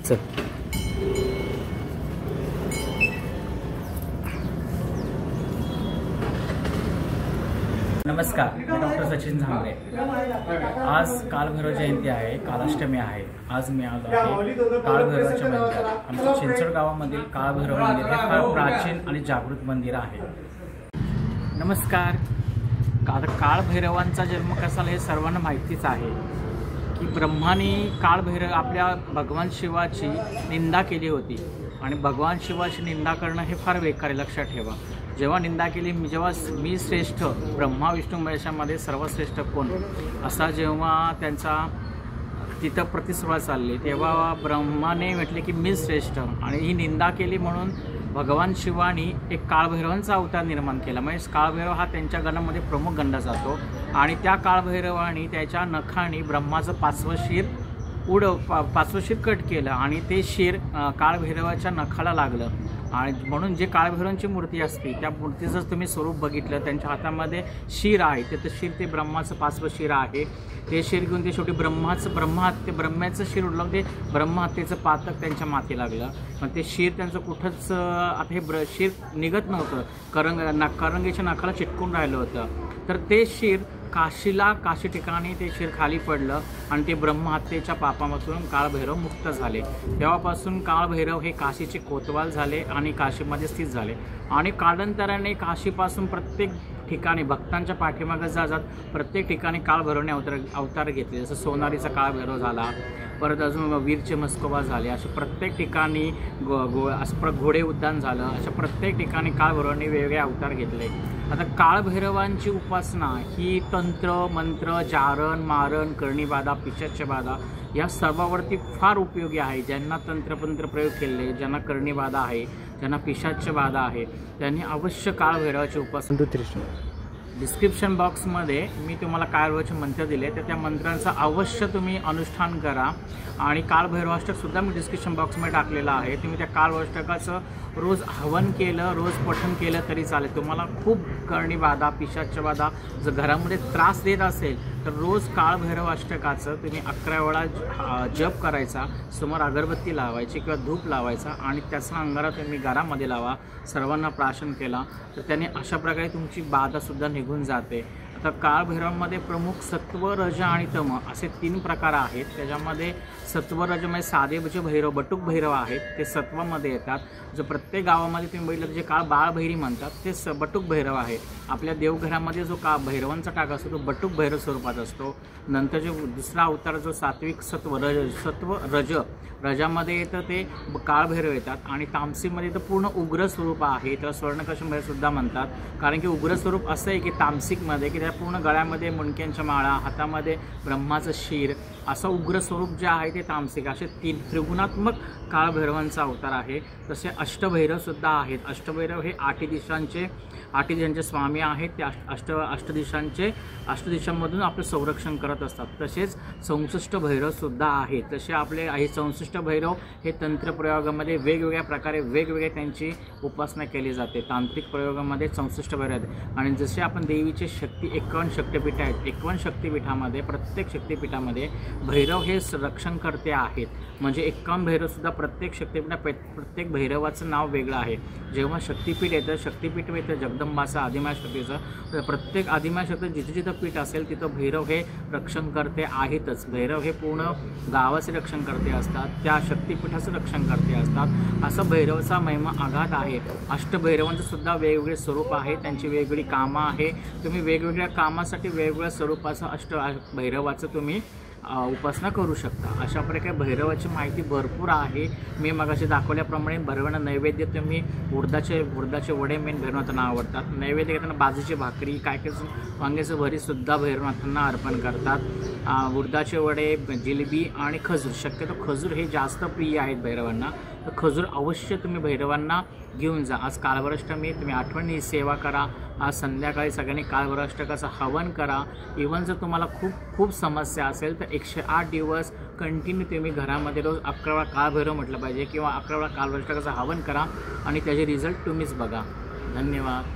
चल नमस्कार, मी डॉक्टर सचिन झांबरे। आज कालभैरव जयंती आहे, कालाष्टमी आहे। आज मी आलो आहे कालभैरवाच्या मंदिरात। आमच्या चिंचवड गावामधील कालभैरव मंदिर हे फार प्राचीन आणि जागृत मंदिर आहे। नमस्कार। कालभैरवांचा जन्म कसा हे सर्वांना माहितीच आहे की ब्रह्माने कालभैरव आपल्या भगवान शिवाची निंदा केली होती आणि भगवान शिवाची निंदा करणं हे फार बेकार आहे, लक्षात ठेवा। जेव्हा निंदा केली, जेव्हा मी श्रेष्ठ, ब्रह्मा विष्णू महेशामध्ये सर्वश्रेष्ठ कोण असा जेव्हा त्यांचा तिथं प्रतिस्पर्धा चालली, तेव्हा ब्रह्माने म्हटले की मी श्रेष्ठ आणि ही निंदा केली। म्हणून भगवान शिवानी एक कालभैरवांचा अवतार निर्माण केला। म्हणजे कालभैरव हा त्यांच्या गणामध्ये प्रमुख गणला जातो आणि त्या कालभैरवाने त्याच्या नखाने ब्रह्माचं पाचवं शिर कट केलं आणि ते शिर कालभैरवाच्या नखाला लागलं। आणि म्हणून जे कालभैरवांची मूर्ती असते त्या मूर्तीचं तुम्ही स्वरूप बघितलं, त्यांच्या हातामध्ये शिर आहे, ते शिर ते ब्रह्माचं पाचवं शिर आहे। ते शिर घेऊन ते शेवटी ब्रह्म्याचं शिर उडलं, ते ब्रह्महत्येचं पातक त्यांच्या माथी लागलं। पण ते शिर त्यांचं कुठंच आता हे शिर निघत नव्हतं, करंगीच्या नखाला चिटकून राहिलं होतं। तर ते शिर काशी ठिकाणी ते शिर खाली पडलं आणि ते ब्रह्महत्येच्या पापामधून कालभैरव मुक्त झाले। तेव्हापासून कालभैरव हे काशीचे कोतवाल झाले आणि काशीमध्ये स्थित झाले आणि कालांतराने काशीपासून प्रत्येक ठिकाणी भक्तांच्या पाठीमागे जात प्रत्येक ठिकाणी कालभैरवने अवतार घेतले। जसं सोनारीचा कालभैरव झाला, परत अजून वीरचे मस्कोबा झाले, असे प्रत्येक ठिकाणी घोडे उद्यान झालं, अशा प्रत्येक ठिकाणी कालभैरवांनी वेगवेगळे अवतार घेतले। आता कालभैरवांची उपासना ही तंत्र मंत्र जारण मारण करणीबाधा पिशाच्यबाधा या सर्वावरती फार उपयोगी आहे। ज्यांना तंत्रपंत्र प्रयोग केले, ज्यांना करणीबाधा आहे, ज्यांना पिशाच्यबाधा आहे, त्यांनी अवश्य कालभैरवाची उपासना। डिस्क्रिप्शन बॉक्समध्ये मी तुम्हाला कालभैरवाचे मंत्र दिले, तर त्या मंत्रांचा अवश्य तुम्ही अनुष्ठान करा आणि कालभैरवाष्टकसुद्धा मी डिस्क्रिप्शन बॉक्समध्ये टाकलेलं आहे। तुम्ही त्या कालभैरवाष्टकाचं रोज हवन केलं, रोज पठण केलं तरी चालेल। तुम्हाला खूप करणीबाधा पिशाच्यबाधा जर घरामध्ये त्रास देत असेल तर रोज कालभैरव अष्टकाचं तुम्ही 11 वेळा जप करायचा, समोर अगरबत्ती लावायची किंवा धूप लावायचा आणि त्याचा अंगारा तुम्ही घरामध्ये लावा, सर्वांना प्राशन केला तर त्याने अशा प्रकारे तुमची बाधासुद्धा निघून जाते। आता कालभैरवांमध्ये प्रमुख सत्व रज आणि तम असे 3 प्रकार आहेत। त्याच्यामध्ये सत्व रज म्हणजे साधे जे भैरव बटुक भैरव आहेत ते सत्वामध्ये येतात। जो प्रत्येक गावामध्ये तुम्ही बघितलं जे काळ बाळभैरी म्हणतात ते बटुक भैरव आहे। आपल्या देवघरामध्ये जो भैरवांचा टाक असतो तो बटुक भैरव स्वरूपात असतो। नंतर जो दुसरा अवतार जो सात्विक सत्व रजामध्ये येतं ते कालभैरव येतात आणि तामसिकमध्ये तर पूर्ण उग्र स्वरूप आहे, त्याला स्वर्णकर्षण भैरवसुद्धा म्हणतात। कारण की उग्र स्वरूप असं आहे की तामसिकमध्ये की त्या पूर्ण गळ्यामध्ये मुंडक्यांच्या माळा, हातामध्ये ब्रह्माचं शिर, असं उग्र स्वरूप जे आहे ते तामसिक। असे 3 त्रिगुणात्मक कालभैरवांचा अवतार आहे। तसे अष्टभैरवसुद्धा आहेत। अष्टभैरव हे 8 दिशांचे स्वामी आहेत। ते अष्टदिशांमधून आपलं संरक्षण करत असतात। तसेच 64 भैरवसुद्धा आहेत। तसे आपले हे 64 भैरव हे तंत्रप्रयोगामध्ये वेगवेगळ्या प्रकारे वेगवेगळे त्यांची उपासना केली जाते। तांत्रिक प्रयोगामध्ये 64 भैरव आहेत आणि जसे आपण देवीचे 51 शक्तिपीठ आहेत, 51 शक्तिपीठामध्ये प्रत्येक शक्तिपीठामध्ये भैरव हे रक्षणकर्ते आहेत। म्हणजे 51 भैरवसुद्धा प्रत्येक प्रत्येक भैरवाचं नाव वेगळं आहे। जेव्हा शक्तिपीठ येतं जगदंबाचं आदिमाशक्तीचं, तर प्रत्येक आदिमाशक्ती जिथं पीठ असेल तिथं भैरव हे रक्षणकर्ते आहेतच। भैरव हे पूर्ण गावाचे रक्षणकर्ते असतात, त्या शक्तिपीठाचं रक्षणकर्ते असतात। असं भैरवचा महिमा अगाध आहे। अष्टभैरवांचं सुद्धा वेगवेगळे स्वरूप आहे, त्यांची वेगवेगळी कामं आहे। तुम्ही वेगवेगळ्या कामासाठी वेगवेगळ्या स्वरूपाचं भैरवाचं तुम्ही उपासना करू शकता। अशा प्रकारे भैरवाची माहिती भरपूर आहे। मी मगाशी दाखवल्याप्रमाणे भैरवांना नैवेद्य तुम्ही उडदाचे वडे मेन भैरवनाथांना आवडतात। नैवेद्य घेताना बाजूची भाकरी काय वांग्याचं भरीसुद्धा भैरवनाथांना अर्पण करतात। उडदाचे वडे, जिलेबी आणि खजूर, शक्यतो खजूर हे जास्त प्रिय आहेत भैरवांना, तर खजूर अवश्य तुम्ही भैरवांना घेऊन जा। आज कालभैरवाष्टमी, तुम्ही आठवणी सेवा करा। आज संध्याकाळी सगळ्यांनी कालभैरवाष्टकाचं हवन करा। इव्हन जर तुम्हाला खूप समस्या असेल तर 108 दिवस कंटिन्यू तुम्ही घरामध्ये रोज 11 वेळा कालभैरव म्हटलं पाहिजे किंवा 11 वेळा कालभैरवाष्टकाचं हवन करा आणि त्याचे रिझल्ट तुम्हीच बघा। धन्यवाद।